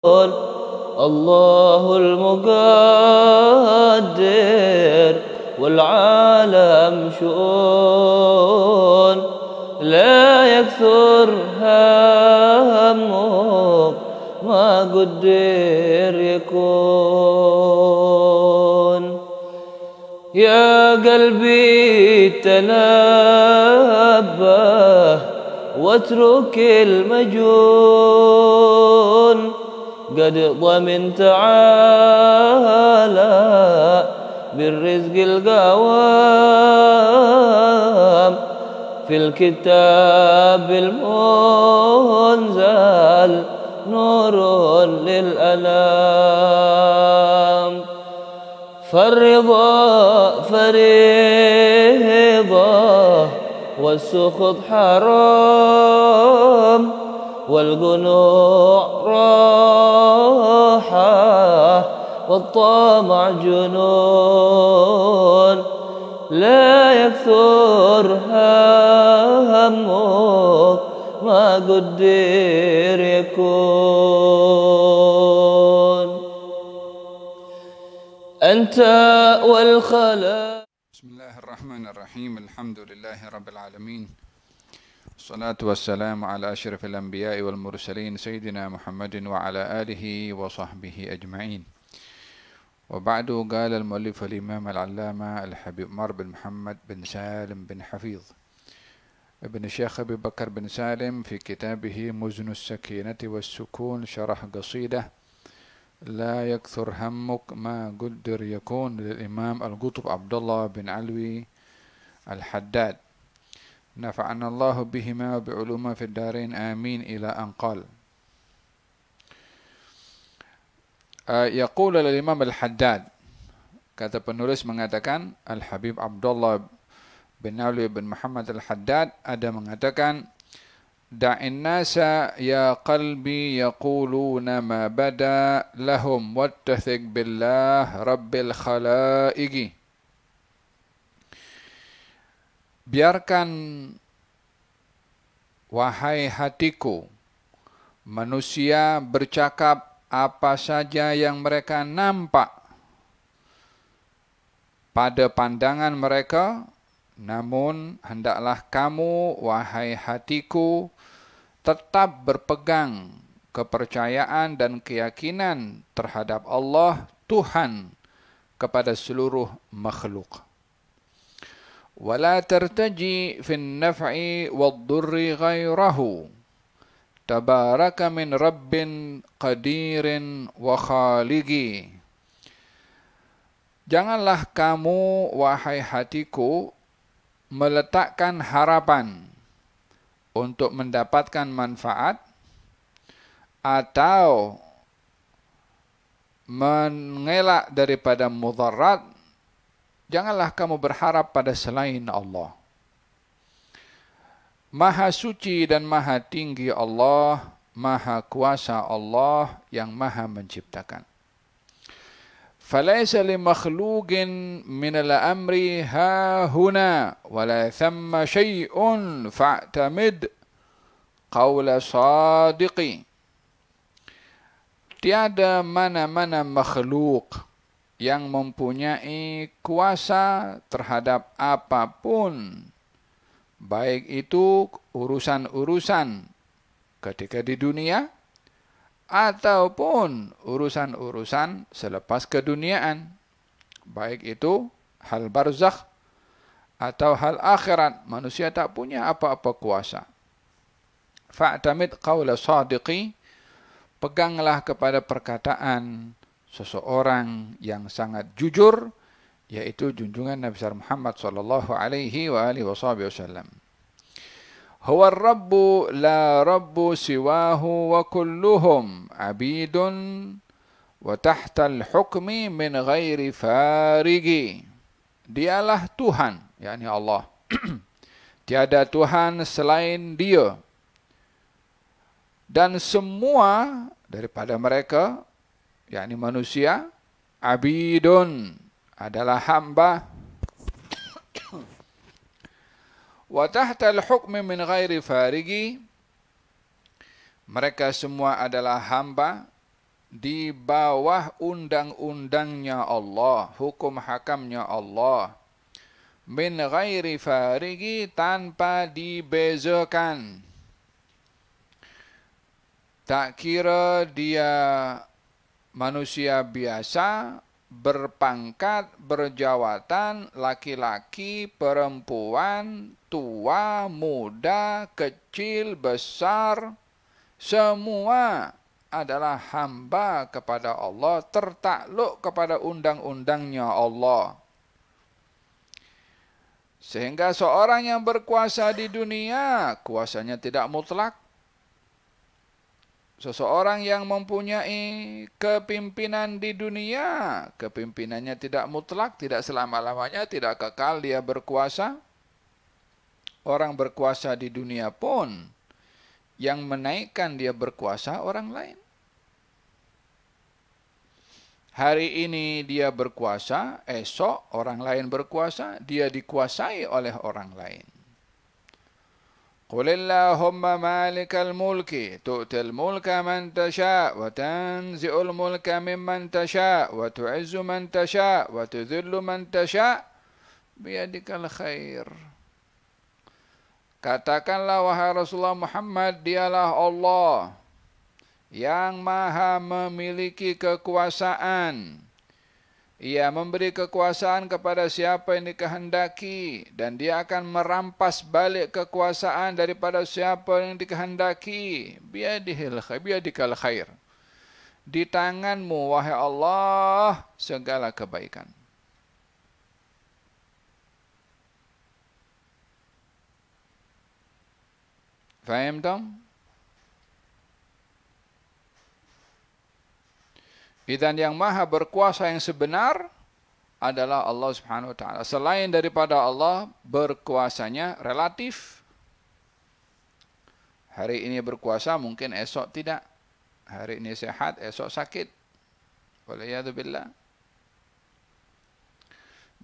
الله المقدر والعالم شؤون لا يكثر همك ما قدر يكون يا قلبي تنبه واترك المجون قد ضمنت تعالى بالرزق القوام في الكتاب المنزل نور للأنام فالرضا فريضة والسخط حرام والقنوع راحة والطمع جنون لا يكثر همك ما قدر يكون أنت والخلق. بسم الله الرحمن الرحيم. الحمد لله رب العالمين، الصلاة والسلام على أشرف الأنبياء والمرسلين سيدنا محمد وعلى آله وصحبه أجمعين. وبعد، قال المؤلف الإمام العلامة الحبيب عمر بن محمد بن سالم بن حفيظ ابن الشيخ أبي بكر بن سالم في كتابه مزن السكينة والسكون شرح قصيدة لا يكثر همك ما قدر يكون للإمام القطب عبد الله بن علوي الحداد، نفعنا الله بهما وبعلومه في الدارين آمين، إلى أن قال. Yaqul al-Imam al-Haddad, kata penulis mengatakan, Al-Habib Abdullah bin Ali bin Muhammad al-Haddad ada mengatakan, da'in nasa ya qalbi yaquluna ma bada lahum wattathik billah rabbil khalaiki. Biarkan, wahai hatiku, manusia bercakap apa saja yang mereka nampak pada pandangan mereka, namun hendaklah kamu, wahai hatiku, tetap berpegang kepercayaan dan keyakinan terhadap Allah, Tuhan kepada seluruh makhluk. ولا ترتجي في النفع والضر غيره تبارك من رب قدير وخالق. Janganlah kamu, wahai hatiku, meletakkan harapan untuk mendapatkan manfaat atau mengelak daripada mudarat. Janganlah kamu berharap pada selain Allah. Maha suci dan maha tinggi Allah, maha kuasa Allah yang maha menciptakan. فَلَيْسَ لِمَخْلُوقٍ مِنَ الْأَمْرِ هَا هُنَا وَلَا ثَمَّ شَيْءٌ فَاعْتَمِدْ قَوْلَ صَادِقِ. Tiada mana-mana makhluk yang mempunyai kuasa terhadap apapun, baik itu urusan-urusan ketika di dunia ataupun urusan-urusan selepas keduniaan, baik itu hal barzakh atau hal akhirat. Manusia tak punya apa-apa kuasa. Fa'tamid qawla sadiqi, peganglah kepada perkataan seseorang yang sangat jujur, yaitu junjungan Nabi Muhammad sallallahu alaihi wa alihi wasallam. Huwa ar-rabbu la rabbu siwahu wa kulluhum abidun wa tahta al-hukmi min ghairi farigi. Dialah Tuhan, yakni Allah. Tiada Tuhan selain Dia. Dan semua daripada mereka, yakni manusia, abidun, adalah hamba. Wa tahta al-hukmi min ghairi farigi, mereka semua adalah hamba di bawah undang-undangnya Allah, hukum hakamnya Allah. Min ghairi farigi, tanpa dibezakan. Tak kira dia manusia biasa, berpangkat, berjawatan, laki-laki, perempuan, tua, muda, kecil, besar, semua adalah hamba kepada Allah, tertakluk kepada undang-undangnya Allah. Sehingga seorang yang berkuasa di dunia, kuasanya tidak mutlak. Seseorang yang mempunyai kepimpinan di dunia, kepimpinannya tidak mutlak, tidak selama-lamanya, tidak kekal dia berkuasa. Orang berkuasa di dunia pun, yang menaikkan dia berkuasa orang lain. Hari ini dia berkuasa, esok orang lain berkuasa, dia dikuasai oleh orang lain. قل اللهم مالك الملك تؤتي الملك من تشاء وتنزع الملك ممن تشاء وتعز من تشاء وتذل من تشاء بيدك الخير. Katakanlah wahai Rasulullah Muhammad, dialah Allah yang maha memiliki kekuasaan. Ia memberi kekuasaan kepada siapa yang dikehendaki, dan dia akan merampas balik kekuasaan daripada siapa yang dikehendaki. Biyadikal khair. Di tanganmu wahai Allah segala kebaikan. Faham tak? Dan yang maha berkuasa yang sebenar adalah Allah Subhanahu wa taala. Selain daripada Allah, berkuasanya relatif. Hari ini berkuasa, mungkin esok tidak. Hari ini sehat, esok sakit. Waliyadzubillah.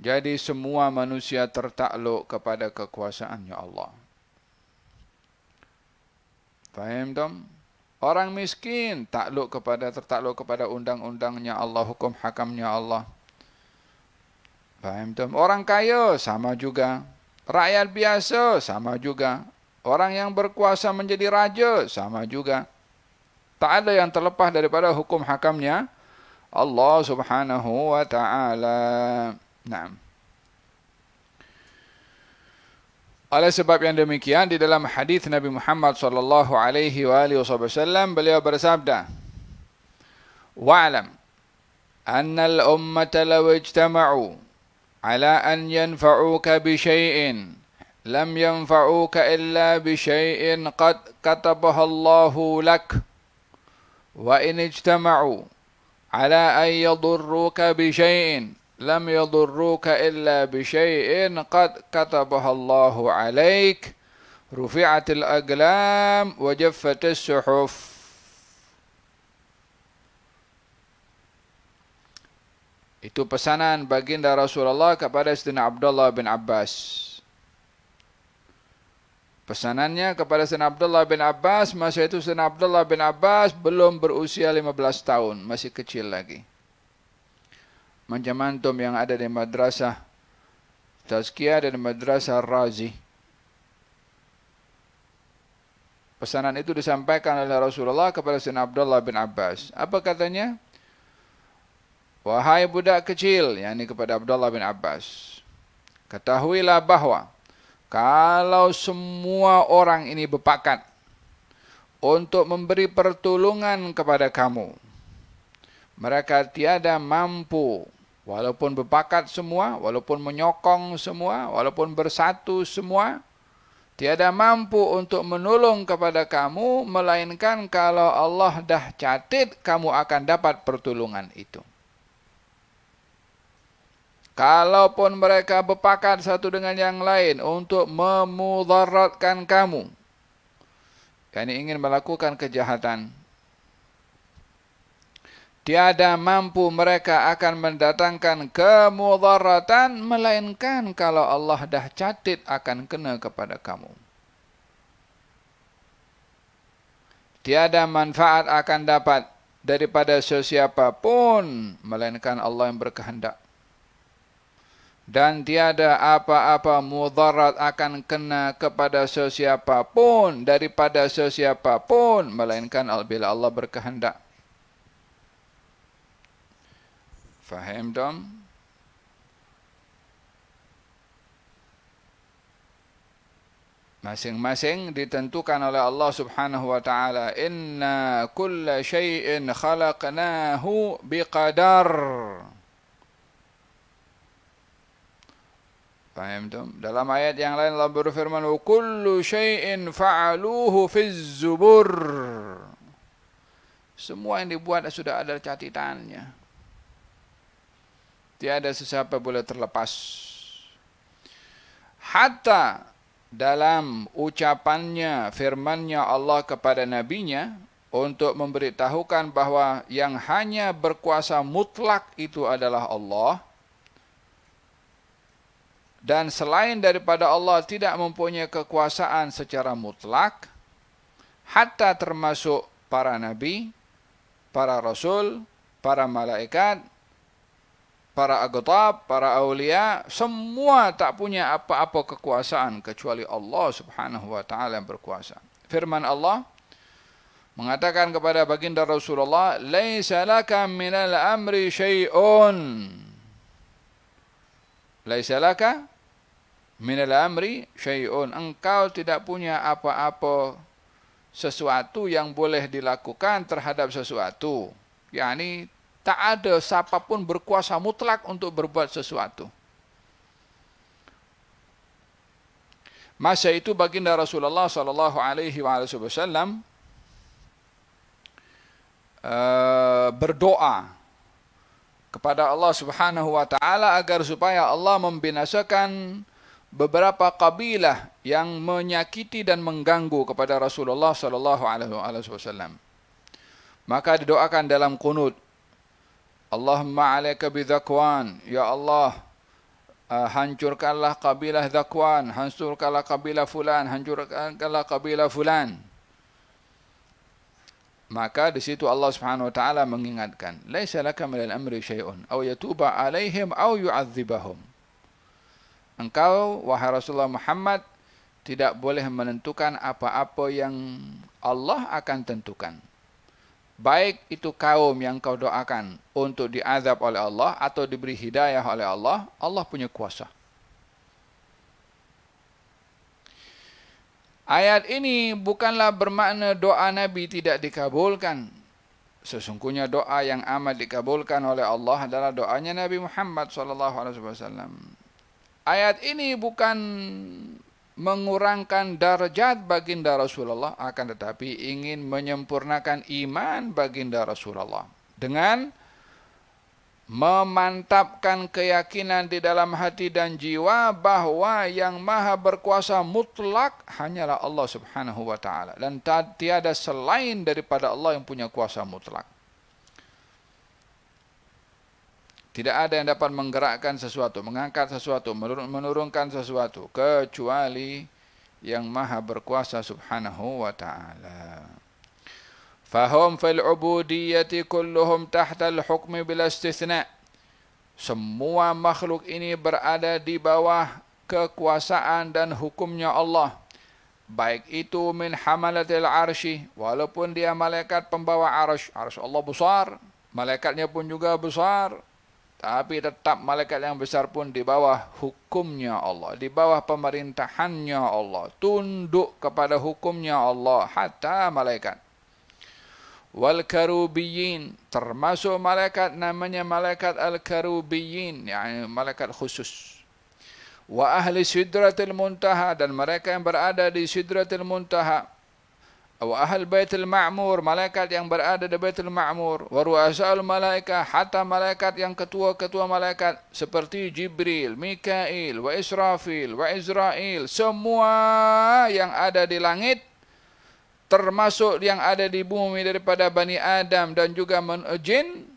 Jadi semua manusia tertakluk kepada kekuasaannya Allah. Faham tak? Orang miskin tertakluk kepada undang-undangnya Allah, hukum hakamnya Allah. Faham tak? Orang kaya sama juga. Rakyat biasa sama juga. Orang yang berkuasa menjadi raja sama juga. Tak ada yang terlepas daripada hukum hakamnya Allah Subhanahu wa taala. Naam. Oleh sebab yang demikian, di dalam hadis Nabi Muhammad sallallahu alaihi wasallam beliau bersabda, "Wa'lam anna al-ummata law ijtama'u ala an yanfa'uka bi syai'in lam yanfa'uka illa bi syai'in qad katabahu Allahu lak wa in ijtama'u ala an yadurruka bi syai'in lam yadurruka illa bi syai'in qad katabahu Allahu 'alaik rufi'atil aqlam wa jaffatis suhuf." Itu pesanan baginda Rasulullah kepada Sayyidina Abdullah bin Abbas. Pesanannya kepada Sayyidina Abdullah bin Abbas, masa itu Sayyidina Abdullah bin Abbas belum berusia 15 tahun, masih kecil lagi. Macam antum yang ada di madrasah Tazkiyah dan madrasah Razi. Pesanan itu disampaikan oleh Rasulullah kepada Sayyidina Abdullah bin Abbas. Apa katanya? Wahai budak kecil, yakni kepada Abdullah bin Abbas, ketahuilah bahwa kalau semua orang ini berpakat untuk memberi pertolongan kepada kamu, mereka tiada mampu, walaupun berpakat semua, walaupun menyokong semua, walaupun bersatu semua, tiada mampu untuk menolong kepada kamu, melainkan kalau Allah dah catat kamu akan dapat pertolongan itu. Kalaupun mereka berpakat satu dengan yang lain untuk memudaratkan kamu, yakni ingin melakukan kejahatan, tiada mampu mereka akan mendatangkan kemudaratan, melainkan kalau Allah dah catat akan kena kepada kamu. Tiada manfaat akan dapat daripada sesiapa pun melainkan Allah yang berkehendak. Dan tiada apa-apa mudarat akan kena kepada sesiapa pun daripada sesiapa pun melainkan bila Allah berkehendak. Faham dong? Masing-masing ditentukan oleh Allah Subhanahu wa taala. Inna kulla syai'in khalaqnahu biqadar. Faham tu? Dalam ayat yang lain Allah berfirman, "Wa kullu syai'in fa'aluhu fiz zubur." Semua yang dibuat sudah ada catatannya. Tiada sesiapa boleh terlepas. Hatta dalam ucapannya, firmannya Allah kepada nabinya untuk memberitahukan bahawa yang hanya berkuasa mutlak itu adalah Allah. Dan selain daripada Allah tidak mempunyai kekuasaan secara mutlak, hatta termasuk para nabi, para rasul, para malaikat, para aqtab, para awliya, semua tak punya apa-apa kekuasaan kecuali Allah Subhanahu wa taala yang berkuasa. Firman Allah mengatakan kepada baginda Rasulullah, "Laisa laka minal amri syai'un." Laisa laka minal amri syai'un. Engkau tidak punya apa-apa sesuatu yang boleh dilakukan terhadap sesuatu. yakni tak ada siapapun berkuasa mutlak untuk berbuat sesuatu. Masa itu baginda Rasulullah sallallahu alaihi wasallam berdoa kepada Allah Subhanahu wa taala agar supaya Allah membinasakan beberapa kabilah yang menyakiti dan mengganggu kepada Rasulullah sallallahu alaihi wasallam. Maka didoakan dalam qunut, Allahumma 'alaika bi Dhakwan, ya Allah, hancurkanlah kabilah Dhakwan, hancurkanlah kabilah fulan, hancurkanlah kabilah fulan. Maka di situ Allah Subhanahu wa taala mengingatkan, laisa laka minal amri syai'un aw yatuba 'alaihim aw yu'adzibahum. Engkau wahai Rasulullah Muhammad tidak boleh menentukan apa-apa yang Allah akan tentukan. Baik itu kaum yang kau doakan untuk diazab oleh Allah atau diberi hidayah oleh Allah, Allah punya kuasa. Ayat ini bukanlah bermakna doa Nabi tidak dikabulkan. Sesungguhnya doa yang amat dikabulkan oleh Allah adalah doanya Nabi Muhammad SAW. Ayat ini bukan mengurangkan darjat baginda Rasulullah, akan tetapi ingin menyempurnakan iman baginda Rasulullah dengan memantapkan keyakinan di dalam hati dan jiwa bahwa yang maha berkuasa mutlak hanyalah Allah Subhanahu wa taala, dan tiada selain daripada Allah yang punya kuasa mutlak. Tidak ada yang dapat menggerakkan sesuatu, mengangkat sesuatu, menurunkan sesuatu kecuali yang maha berkuasa Subhanahu wa ta'ala. Fahum fil ubudiyyati kulluhum tahta al-hukmi bila istithna. Semua makhluk ini berada di bawah kekuasaan dan hukumnya Allah. Baik itu min hamalatil arsy, walaupun dia malaikat pembawa arsy. Arsy Allah besar, malaikatnya pun juga besar. Tapi tetap malaikat yang besar pun di bawah hukumnya Allah, di bawah pemerintahannya Allah, tunduk kepada hukumnya Allah, hatta malaikat. Wal karubiyin, termasuk malaikat namanya malaikat al-karubiyin, yakni malaikat khusus. Wa ahli sidratil muntaha, dan mereka yang berada di sidratil muntaha. Wa ahl baitul ma'mur, malaikat yang berada di baitul ma'mur. Wa ru'asaul malaikah, hatta malaikat yang ketua-ketua malaikat seperti Jibril, Mikail, wa Israfil, wa Izrail, semua yang ada di langit termasuk yang ada di bumi daripada Bani Adam dan juga jin,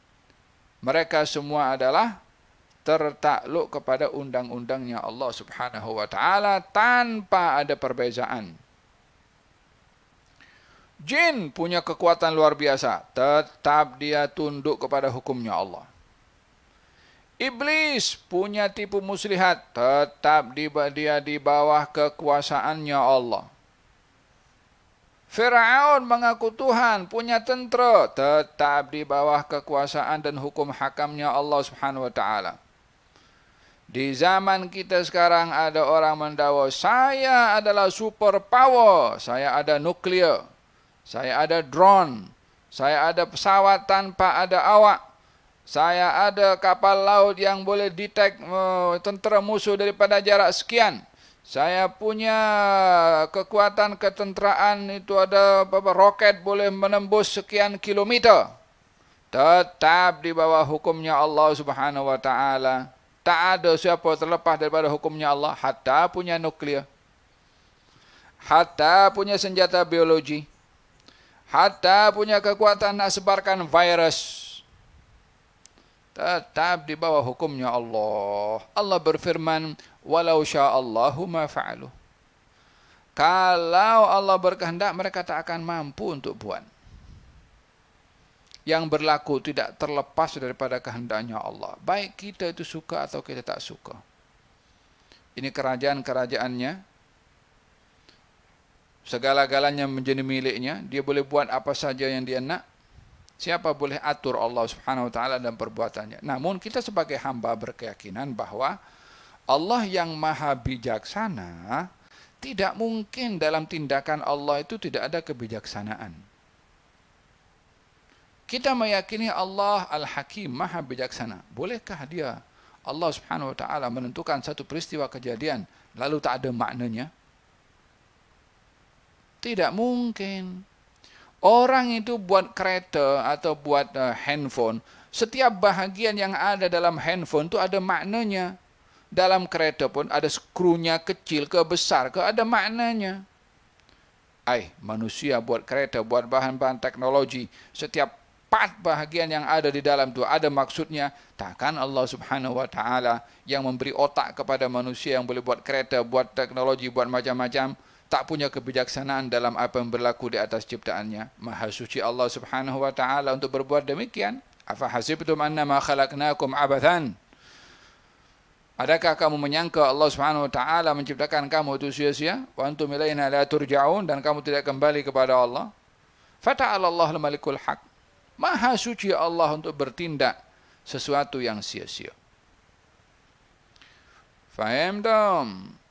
mereka semua adalah tertakluk kepada undang-undangnya Allah Subhanahu wa taala tanpa ada perbezaan. Jin punya kekuatan luar biasa, tetap dia tunduk kepada hukumnya Allah. Iblis punya tipu muslihat, tetap dia di bawah kekuasaannya Allah. Firaun mengaku Tuhan, punya tentera, tetap di bawah kekuasaan dan hukum hakamnya Allah Subhanahu wa taala. Di zaman kita sekarang ada orang mendakwa, saya adalah super power, saya ada nuklir, saya ada drone, saya ada pesawat tanpa ada awak, saya ada kapal laut yang boleh detect tentera musuh daripada jarak sekian. Saya punya kekuatan ketenteraan, itu ada roket boleh menembus sekian kilometer. Tetap di bawah hukumnya Allah Subhanahu wa taala. Tak ada siapa terlepas daripada hukumnya Allah, hatta punya nuklir, hatta punya senjata biologi, hatta punya kekuatan nak sebarkan virus. Tetap di bawah hukumnya Allah. Allah berfirman, walau sya'allahu ma fa'alu. Kalau Allah berkehendak, mereka tak akan mampu untuk buat. Yang berlaku tidak terlepas daripada kehendaknya Allah. Baik kita itu suka atau kita tak suka. Ini kerajaan-kerajaannya. Segala-galanya menjadi miliknya. Dia boleh buat apa saja yang dia nak. Siapa boleh atur Allah Subhanahu wa taala dan perbuatannya. Namun kita sebagai hamba berkeyakinan bahwa Allah yang maha bijaksana, tidak mungkin dalam tindakan Allah itu tidak ada kebijaksanaan. Kita meyakini Allah Al-Hakim, maha bijaksana. Bolehkah dia, Allah Subhanahu wa taala, menentukan satu peristiwa kejadian lalu tak ada maknanya? Tidak mungkin. Orang itu buat kereta atau buat handphone, setiap bahagian yang ada dalam handphone itu ada maknanya. Dalam kereta pun ada skrunya kecil ke besar ke, ada maknanya. Manusia buat kereta, buat bahan-bahan teknologi, setiap part bahagian yang ada di dalam itu ada maksudnya. Takkan Allah Subhanahu wa taala yang memberi otak kepada manusia yang boleh buat kereta, buat teknologi, buat macam-macam, tak punya kebijaksanaan dalam apa yang berlaku di atas ciptaannya. Maha suci Allah Subhanahu wa taala untuk berbuat demikian. Afa hasibtum annama khalaqnakum abathan? Adakah kamu menyangka Allah Subhanahu wa taala menciptakan kamu itu sia-sia? Wa antum ilaina la turja'un, dan kamu tidak kembali kepada Allah? Fata'ala Allahul malikul haq. Maha suci Allah untuk bertindak sesuatu yang sia-sia. Faham dong?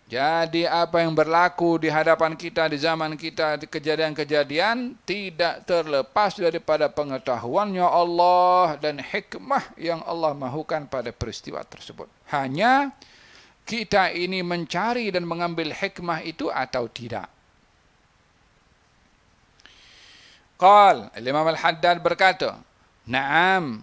Jadi apa yang berlaku di hadapan kita, di zaman kita, di kejadian-kejadian tidak terlepas daripada pengetahuannya Allah dan hikmah yang Allah mahukan pada peristiwa tersebut. Hanya kita ini mencari dan mengambil hikmah itu atau tidak. Qal, Imam Al-Haddad berkata, "Na'am,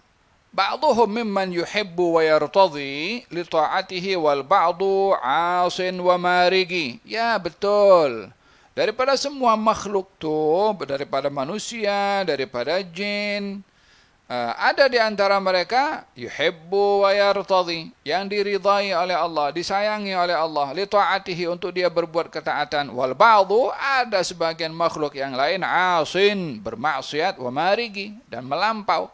ba'duhum mimman yuhibbu wa yartadhi li ta'atihi wal ba'du 'asin wa marigi." Ya, betul. Daripada semua makhluk tu, daripada manusia, daripada jin, ada di antara mereka yuhibbu wa yartadhi, yang diridai oleh Allah, disayangi oleh Allah, li ta'atihi, untuk dia berbuat ketaatan, wal ba'du, ada sebagian makhluk yang lain, 'asin, bermaksiat, wa marigi, dan melampau.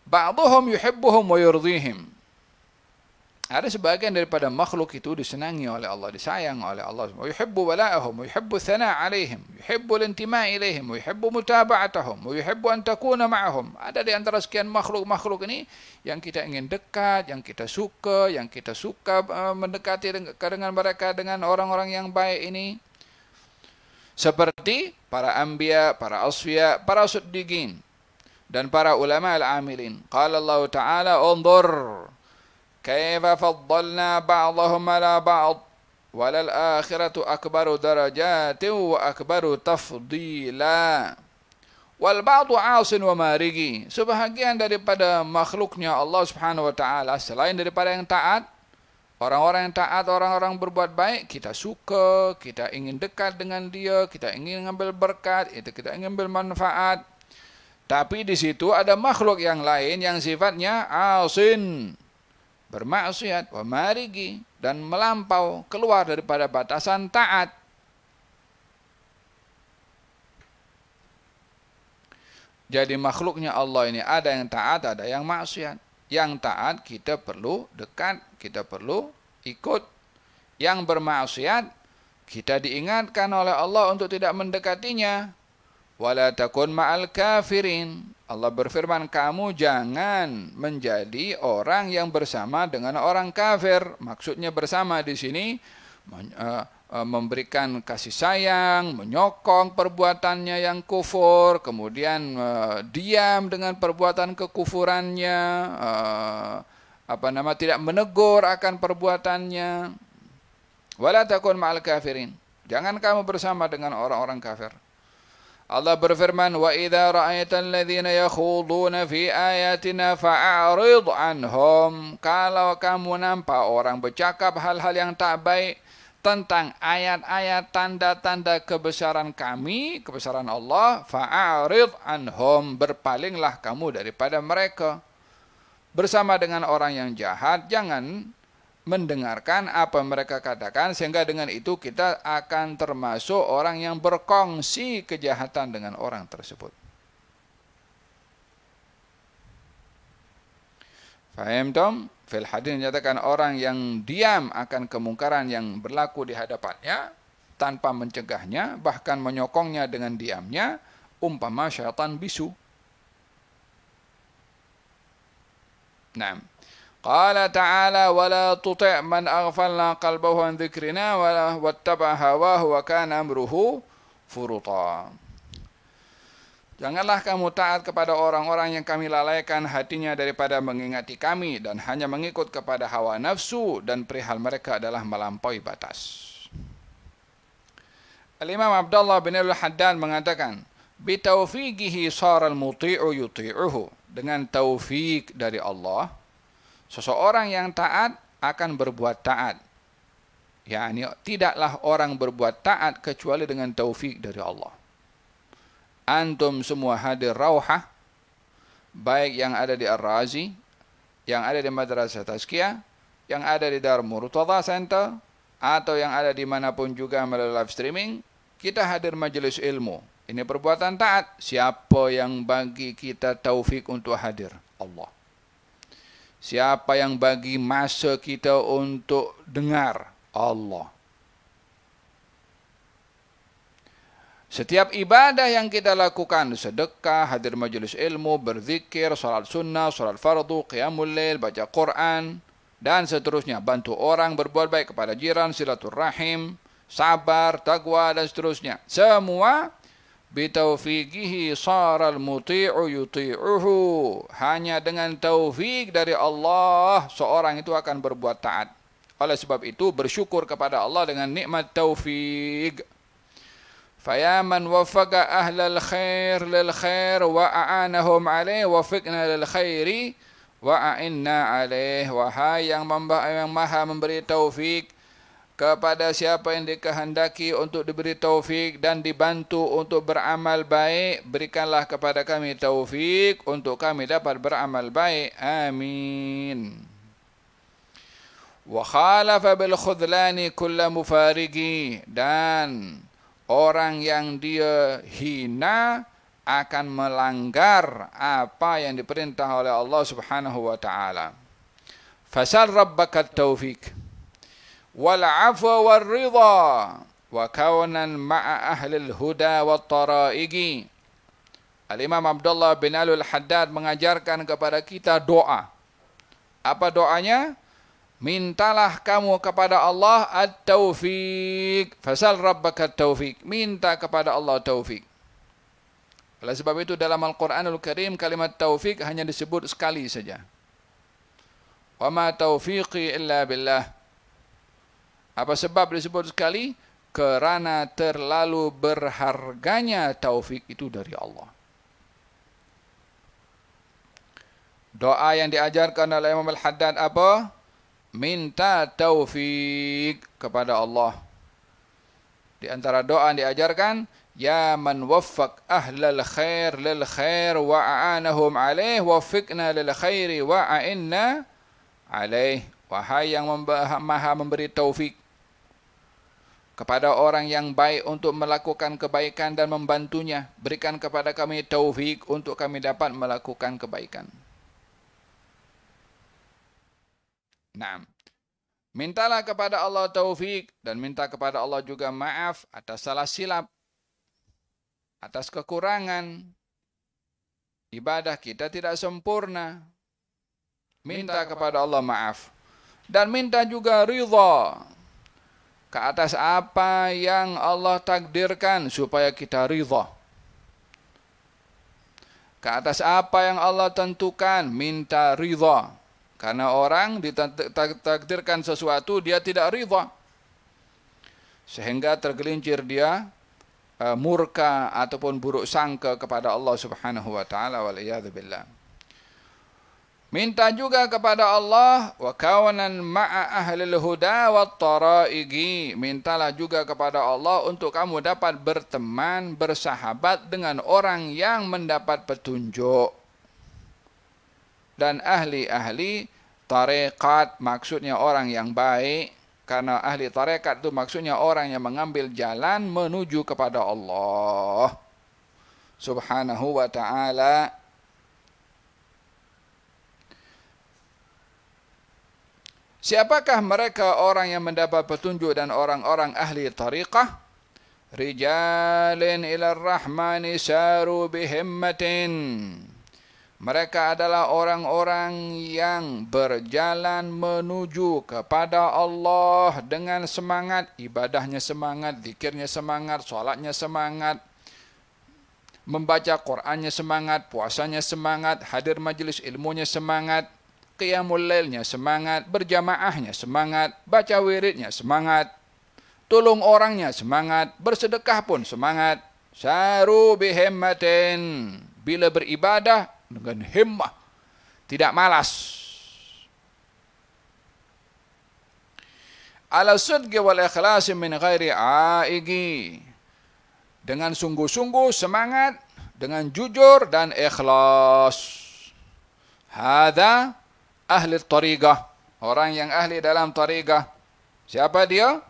Ba'duhum yuhibbuhum wa yurdihim. Ada sebagian daripada makhluk itu disenangi oleh Allah, disayang oleh Allah. Wa yuhibbu wala'ahum, wa yuhibbu thana' alaihim, yuhibbu al-intima' ilaihim, wa yuhibbu mutaba'atahum, wa yuhibbu an takuna ma'ahum. Ada di antara sekian makhluk-makhluk ini yang kita ingin dekat, yang kita suka mendekati dengan mereka, dengan orang-orang yang baik ini. Seperti para anbiya, para asfiya, para siddiqin, dan para ulama al-amilin. Qala Allah Ta'ala, "Unzur kaifa faddalna ba'dahum 'ala ba'd, walal akhiratu akbaru darajatin wa akbaru tafdila." Wal ba'du 'asin wa marigi. Sebahagian daripada makhluknya Allah Subhanahu wa taala selain daripada yang taat, orang-orang yang taat, orang-orang berbuat baik, kita suka, kita ingin dekat dengan dia, kita ingin mengambil berkat, itu kita ingin ambil manfaat. Tapi di situ ada makhluk yang lain yang sifatnya asin, bermaksiat, wa marigi, dan melampau keluar daripada batasan taat. Jadi makhluknya Allah ini ada yang taat, ada yang maksiat. Yang taat kita perlu dekat, kita perlu ikut. Yang bermaksiat kita diingatkan oleh Allah untuk tidak mendekatinya. Wala takun ma'al kafirin. Allah berfirman, kamu jangan menjadi orang yang bersama dengan orang kafir. Maksudnya bersama di sini memberikan kasih sayang, menyokong perbuatannya yang kufur, kemudian diam dengan perbuatan kekufurannya, tidak menegur akan perbuatannya. Wala takun ma'al kafirin. Jangan kamu bersama dengan orang-orang kafir. Allah berfirman, wa idza ra'aital ladzina yakhuduna fi ayatina fa'arid anhum. Kalau kamu nampak orang bercakap hal-hal yang tak baik tentang ayat-ayat tanda-tanda kebesaran kami, kebesaran Allah, fa'arid anhum, berpalinglah kamu daripada mereka. Bersama dengan orang yang jahat, jangan mendengarkan apa mereka katakan, sehingga dengan itu kita akan termasuk orang yang berkongsi kejahatan dengan orang tersebut. Faham tom? Fil hadis menyatakan orang yang diam akan kemungkaran yang berlaku di hadapannya tanpa mencegahnya, bahkan menyokongnya dengan diamnya, umpama syaitan bisu. Nah, Qala ta'ala wala tuti' man aghfalna qalbahu an dzikrina wattaba hawahu wa kana amruhu furuta. Janganlah kamu taat kepada orang-orang yang kami lalaikan hatinya daripada mengingati kami dan hanya mengikut kepada hawa nafsu, dan perihal mereka adalah melampaui batas. Al-Imam Abdullah bin Al-Haddad mengatakan, bi taufiqihi sara al-muti'u yuti'uhu. Dengan taufik dari Allah, seseorang yang taat akan berbuat taat. Yani tidaklah orang berbuat taat kecuali dengan taufik dari Allah. Antum semua hadir Rauhah, baik yang ada di Ar-Razi, yang ada di Madrasah Tazkiyah, yang ada di Dar Murtada Center, atau yang ada dimanapun juga melalui live streaming, kita hadir majelis ilmu. Ini perbuatan taat. Siapa yang bagi kita taufik untuk hadir? Allah. Siapa yang bagi masa kita untuk dengar? Allah. Setiap ibadah yang kita lakukan, sedekah, hadir majelis ilmu, berzikir, salat sunnah, salat fardu, qiyamul lail, baca Quran, dan seterusnya, bantu orang, berbuat baik kepada jiran, silaturahim, sabar, taqwa, dan seterusnya. Semua bitaufiqihi saral muti'u yuti'uhu. Hanya dengan taufik dari Allah seorang itu akan berbuat taat. Oleh sebab itu bersyukur kepada Allah dengan nikmat taufik. Fa man waffaqa ahlal khair lil khair wa a'anahum alaih wafiqna lil khairi wa a'inna alaih. Wahai yang maha memberi taufik kepada siapa yang dikehendaki untuk diberi taufik dan dibantu untuk beramal baik, berikanlah kepada kami taufik untuk kami dapat beramal baik. Amin. Wa khalafa bil khudlani kulla mufarigi. Dan orang yang dia hina akan melanggar apa yang diperintah oleh Allah Subhanahu wa taala. Fasal rabbaka taufik wal afwa war ridha wa kaunan ma'a ahlil huda wat taraiqi. Al-Imam Abdullah bin Al-Haddad mengajarkan kepada kita doa. Apa doanya? Mintalah kamu kepada Allah at-taufik. Fasal rabbaka at-taufik. Minta kepada Allah taufik. Oleh sebab itu dalam Al-Quranul Karim kalimat taufik hanya disebut sekali saja. Wa ma taufiqi illa billah. Apa sebab disebut sekali? Kerana terlalu berharganya taufik itu dari Allah. Doa yang diajarkan oleh Imam Al-Haddad apa? Minta taufik kepada Allah. Di antara doa yang diajarkan, ya man waffaq ahlal khair lil khair wa a'anahum alaih wafiqna lil khairi wa a'inna alaih. wahai yang maha memberi taufik kepada orang yang baik untuk melakukan kebaikan dan membantunya, berikan kepada kami taufik untuk kami dapat melakukan kebaikan. Naam. Mintalah kepada Allah taufik dan minta kepada Allah juga maaf atas salah silap, atas kekurangan. Ibadah kita tidak sempurna. Minta kepada Allah maaf. Dan minta juga ridha ke atas apa yang Allah takdirkan supaya kita ridha. Ke atas apa yang Allah tentukan, minta ridha. Karena orang ditakdirkan sesuatu, dia tidak ridha. Sehingga tergelincir dia murka ataupun buruk sangka kepada Allah Subhanahu wa taala, waliyadzubillah. Minta juga kepada Allah wa kawanan ma'a ahlil huda wat taraiqi. Mintalah juga kepada Allah untuk kamu dapat berteman, bersahabat dengan orang yang mendapat petunjuk. Dan ahli-ahli tarekat, maksudnya orang yang baik. Karena ahli tarekat itu maksudnya orang yang mengambil jalan menuju kepada Allah Subhanahu wa ta'ala. Siapakah mereka orang yang mendapat petunjuk dan orang-orang ahli tariqah? Rijalin ilar rahmani saru bihimmatin. Mereka adalah orang-orang yang berjalan menuju kepada Allah dengan semangat. Ibadahnya semangat, zikirnya semangat, solatnya semangat, membaca Qur'annya semangat, puasanya semangat, hadir majlis ilmunya semangat, qiyamul lailnya semangat, berjamaahnya semangat, baca wiridnya semangat, tolong orangnya semangat, bersedekah pun semangat. Saru bihimmatin. Bila beribadah dengan himmah, tidak malas. Ala sidqi wal ikhlasi min ghairi aigi. Dengan sungguh-sungguh semangat, dengan jujur dan ikhlas. Hadza ahli tariqah, orang yang ahli dalam tariqah. Siapa dia?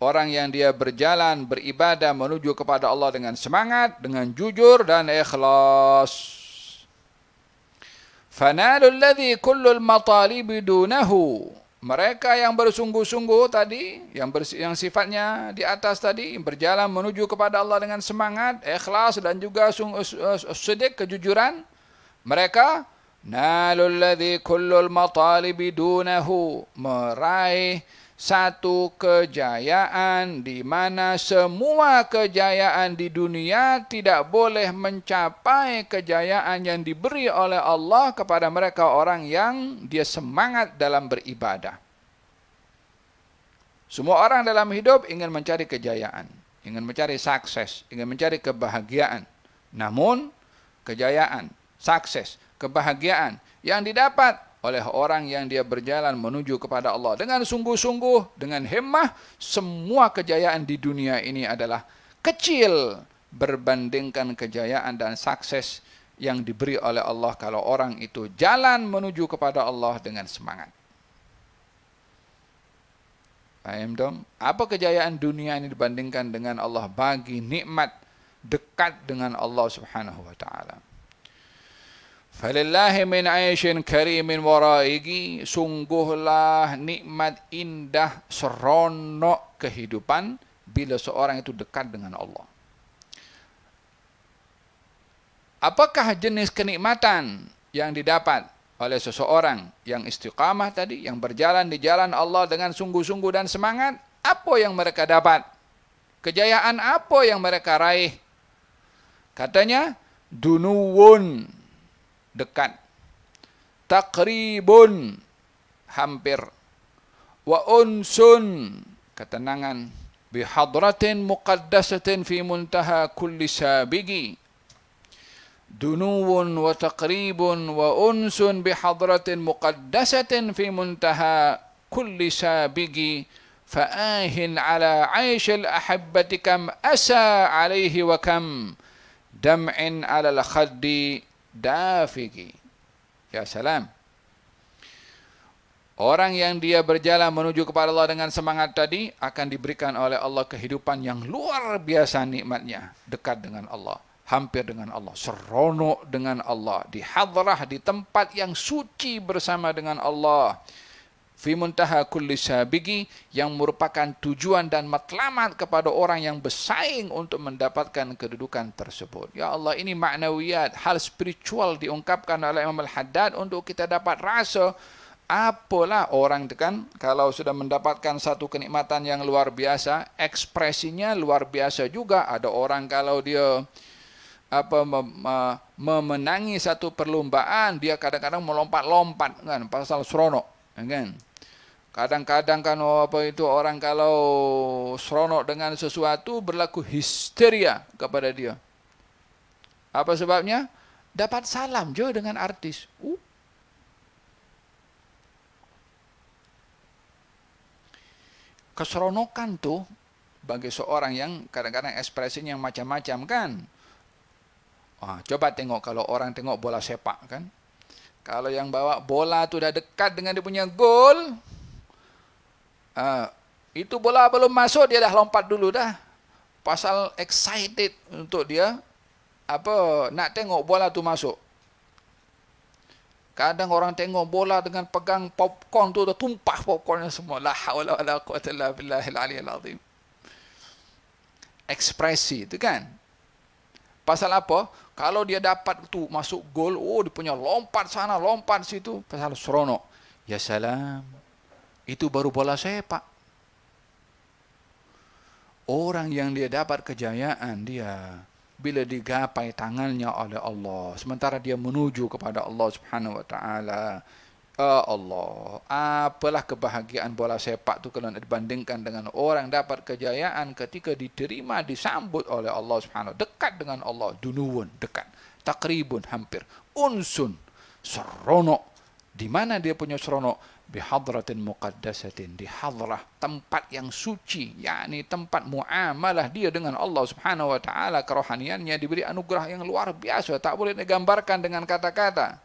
Orang yang dia berjalan beribadah menuju kepada Allah dengan semangat, dengan jujur dan ikhlas. Fanalul ladzi kullul matalibi dunahu. Mereka yang bersungguh-sungguh tadi, yang sifatnya di atas tadi, berjalan menuju kepada Allah dengan semangat, ikhlas dan juga sidq, kejujuran. Mereka nalul ladzi kullul matalibi dunahu, meraih satu kejayaan di mana semua kejayaan di dunia tidak boleh mencapai kejayaan yang diberi oleh Allah kepada mereka orang yang dia semangat dalam beribadah. Semua orang dalam hidup ingin mencari kejayaan, ingin mencari sukses, ingin mencari kebahagiaan. Namun kejayaan, sukses, kebahagiaan yang didapat oleh orang yang dia berjalan menuju kepada Allah dengan sungguh-sungguh, dengan himmah, semua kejayaan di dunia ini adalah kecil berbandingkan kejayaan dan sukses yang diberi oleh Allah kalau orang itu jalan menuju kepada Allah dengan semangat. Paham dong? Apa kejayaan dunia ini dibandingkan dengan Allah bagi nikmat dekat dengan Allah Subhanahu wa taala. Falillahi min aishin karimin waraigi. Sungguhlah nikmat indah seronok kehidupan bila seorang itu dekat dengan Allah. Apakah jenis kenikmatan yang didapat oleh seseorang yang istiqamah tadi, yang berjalan di jalan Allah dengan sungguh-sungguh dan semangat? Apa yang mereka dapat? Kejayaan apa yang mereka raih? Katanya, dunuwun, dekat, taqribun, hampir, wa unsun, ketenangan, bihadratin muqaddasatin fi muntaha kulli sabigi. Dunuwun wa taqribun wa unsun bihadratin muqaddasatin fi muntaha kulli sabigi. Fa'ahin ala aishil ahibbati kam asa alaihi wa kam dam'in ala al-khaddi dafiki. Ya salam. Orang yang dia berjalan menuju kepada Allah dengan semangat tadi akan diberikan oleh Allah kehidupan yang luar biasa nikmatnya. Dekat dengan Allah, hampir dengan Allah, seronok dengan Allah, di hadrah, di tempat yang suci bersama dengan Allah. Fi muntaha kulli sabigi, yang merupakan tujuan dan matlamat kepada orang yang bersaing untuk mendapatkan kedudukan tersebut. Ya Allah, ini maknawiyat, hal spiritual diungkapkan oleh Imam Al-Haddad untuk kita dapat rasa. Apalah orang itu kan, kalau sudah mendapatkan satu kenikmatan yang luar biasa, ekspresinya luar biasa juga. Ada orang kalau dia memenangi satu perlombaan, dia kadang-kadang melompat-lompat kan, pasal seronok kan. Kadang-kadang kan orang kalau seronok dengan sesuatu berlaku histeria kepada dia. Apa sebabnya? Dapat salam je dengan artis. Keseronokan tuh bagi seorang yang kadang-kadang ekspresinya macam-macam kan. Coba tengok kalau orang tengok bola sepak kan. Kalau yang bawa bola tuh udah dekat dengan dia punya gol, itu bola belum masuk dia dah lompat dulu dah. Pasal excited untuk dia nak tengok bola tuh masuk. Kadang orang tengok bola dengan pegang popcorn tu, tumpah popcornnya semua. La haula wala quwwata illa billahil aliyil azim. Ekspresi itu kan. Pasal apa? Kalau dia dapat tu masuk gol, dia punya lompat sana, lompat situ, pasal seronok. Ya salam. Itu baru bola sepak. Orang yang dia dapat kejayaan dia bila digapai tangannya oleh Allah, sementara dia menuju kepada Allah Subhanahu wa taala. Allah, apalah kebahagiaan bola sepak itu kalau dibandingkan dengan orang dapat kejayaan ketika diterima, disambut oleh Allah Subhanahu, dekat dengan Allah, dunuwun, dekat, takribun, hampir, unsun, seronok. Di mana dia punya seronok? Bihadratin muqaddasatin, di hadrah, tempat yang suci, yakni tempat muamalah dia dengan Allah Subhanahu wa taala, kerohaniannya diberi anugerah yang luar biasa, tak boleh digambarkan dengan kata-kata.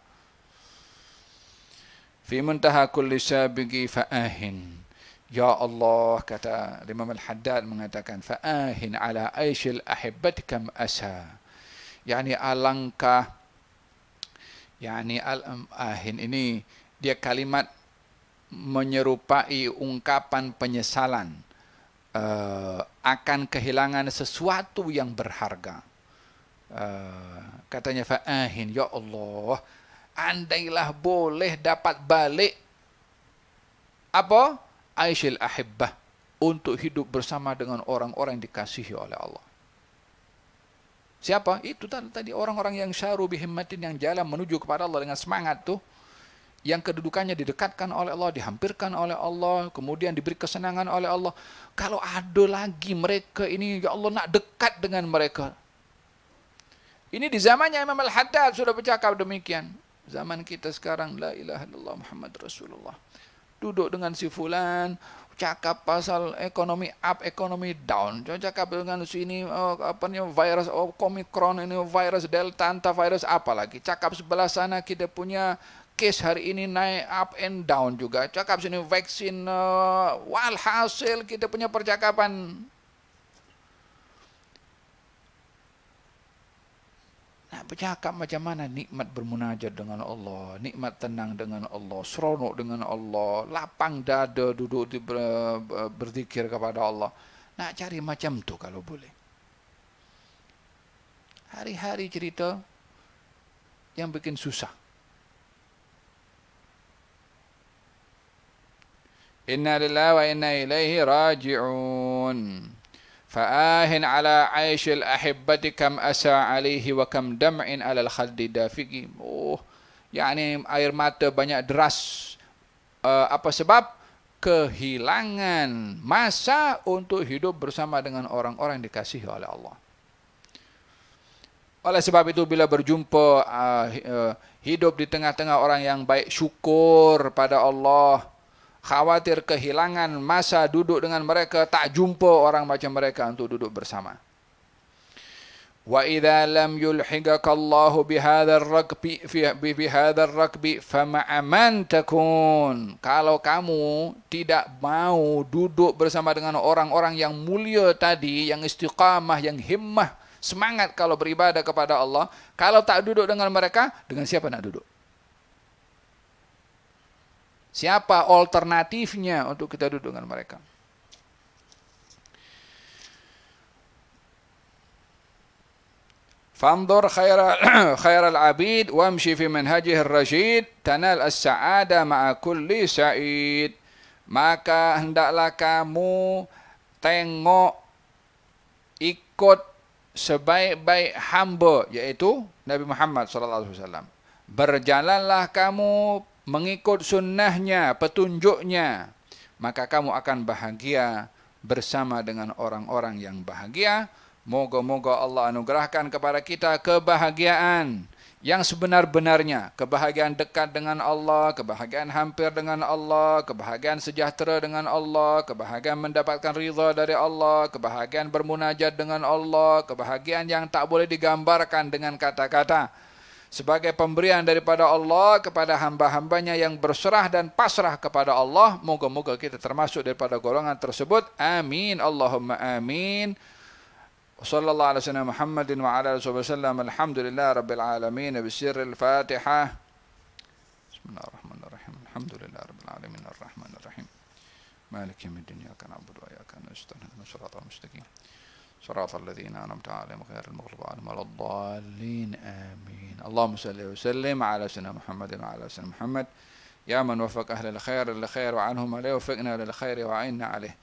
Fi muntaha kulli sabiqi fa'ahin. Ya Allah, kata Imam Al-Haddad mengatakan, fa'ahin ala aishil ahibbatikam asa. Yani alangkah, yani al-ahin ini dia kalimat menyerupai ungkapan penyesalan akan kehilangan sesuatu yang berharga. Katanya fa'ahin, ya Allah, andailah boleh dapat balik apa? Aishil ahibbah, untuk hidup bersama dengan orang-orang yang dikasihi oleh Allah. Siapa? Itu tadi orang-orang yang syaru bihimmatin, yang jalan menuju kepada Allah dengan semangat tuh, yang kedudukannya didekatkan oleh Allah, dihampirkan oleh Allah, kemudian diberi kesenangan oleh Allah. Kalau ada lagi mereka ini, ya Allah nak dekat dengan mereka. Ini di zamannya Imam Al-Haddad sudah bercakap demikian. Zaman kita sekarang, la ilaha illallah Muhammad Rasulullah. Duduk dengan si fulan, cakap pasal ekonomi up, ekonomi down. Cakap dengan sini virus Omicron, ini virus Delta, entah virus apa lagi. Cakap sebelah sana kita punya case hari ini naik up and down juga. Cakap sini vaksin, walhasil kita punya percakapan. Nah, bercakap macam mana nikmat bermunajat dengan Allah, nikmat tenang dengan Allah, seronok dengan Allah, lapang dada duduk berzikir kepada Allah. Nak cari macam tu kalau boleh. Hari-hari cerita yang bikin susah. Inna lillahi wa inna ilaihi raji'un. Fa'ahin ala aishil ahibbati kam asa alaihi wa kam dam'in alal khaddi dafiki. Yani air mata banyak deras. Apa sebab? Kehilangan masa untuk hidup bersama dengan orang-orang yang dikasihi oleh Allah. Oleh sebab itu bila berjumpa hidup di tengah-tengah orang yang baik, syukur pada Allah. Khawatir kehilangan masa duduk dengan mereka, tak jumpa orang macam mereka untuk duduk bersama. Wa idza lam yulhigaka Allahu bihadzal rakbi fama'aman takun. Kalau kamu tidak mau duduk bersama dengan orang-orang yang mulia tadi, yang istiqamah, yang himmah, semangat kalau beribadah kepada Allah, kalau tak duduk dengan mereka, dengan siapa nak duduk? Siapa alternatifnya untuk kita duduk dengan mereka? Fanzur khairal abid wamshi fi manhajih ar-rashid tanal as-sa'ada ma'a kulli sa'id. Maka hendaklah kamu tengok, ikut sebaik-baik hamba, yaitu Nabi Muhammad SAW. Berjalanlah kamu mengikut sunnahnya, petunjuknya, maka kamu akan bahagia bersama dengan orang-orang yang bahagia. Moga-moga Allah anugerahkan kepada kita kebahagiaan yang sebenar-benarnya, kebahagiaan dekat dengan Allah, kebahagiaan hampir dengan Allah, kebahagiaan sejahtera dengan Allah, kebahagiaan mendapatkan ridha dari Allah, kebahagiaan bermunajat dengan Allah, kebahagiaan yang tak boleh digambarkan dengan kata-kata. Sebagai pemberian daripada Allah kepada hamba-hambanya yang berserah dan pasrah kepada Allah, moga-moga kita termasuk daripada golongan tersebut. Amin. Allahumma amin. Sallallahu alaihi wasallam Muhammadin wa ala alihi wasallam. Alhamdulillah rabbil alamin. Bisirril Fatihah. Bismillahirrahmanirrahim. Alhamdulillah rabbil alamin arrahmanir rahim. Maliki yaumiddin. Iyyaka na'budu wa iyyaka nasta'in. Ihdinas siratal mustaqim. Siratal ladzina an'amta 'alaihim ghairil maghdubi 'alaihim waladdallin. Amin. Allahumma shalli wa sallim ala sayyidina Muhammadin wa ala sayyidina Muhammad. Ya man waffaq ahlal khair lil khair wa anhum alayhi waffaqna lil khair wa a'inna alayhi.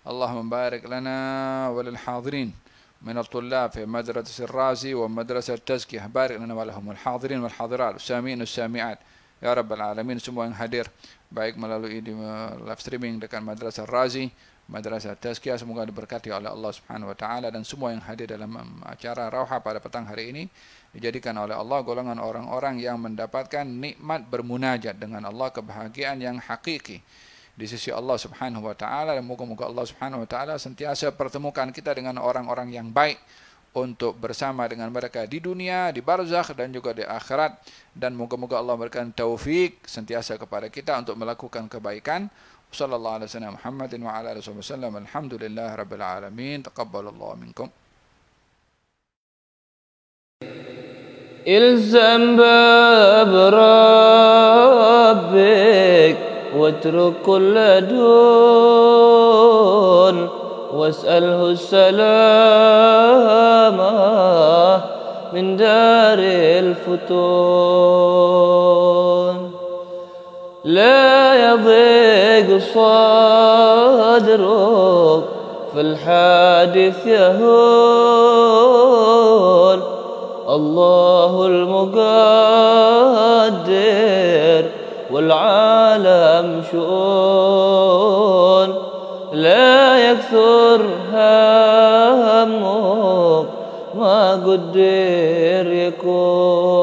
Allahumma barik lana wa lil hadirin من الطلاب في مدرسة الرازي ومدرسة التزكية. بارك لنا ولهم الحاضرين والحاضرات والسامعين والسامعات ya rabbal alamin. Semua yang hadir baik melalui di live streaming dekat Madrasah Razi, Madrasah Tazkiyah, semoga diberkati oleh Allah Subhanahu wa taala, dan semua yang hadir dalam acara Rauha pada petang hari ini dijadikan oleh Allah golongan orang-orang yang mendapatkan nikmat bermunajat dengan Allah, kebahagiaan yang hakiki di sisi Allah Subhanahu wa taala. Dan moga-moga Allah Subhanahu wa taala sentiasa pertemukan kita dengan orang-orang yang baik untuk bersama dengan mereka di dunia, di barzakh dan juga di akhirat. Dan moga-moga Allah memberikan taufik sentiasa kepada kita untuk melakukan kebaikan. Sallallahu alaihi wasallam Muhammadin wa ala alihi wasallam. Alhamdulillah rabbil alamin. Taqabbalallahu minkum. إلزم باب ربك واترك كل دون واسأله السلامة من دار الفتون. لا يضيق صدرك في الحادث يهون. الله المقدر والعالم شؤون. لا يكثر همك ما قدر يكون.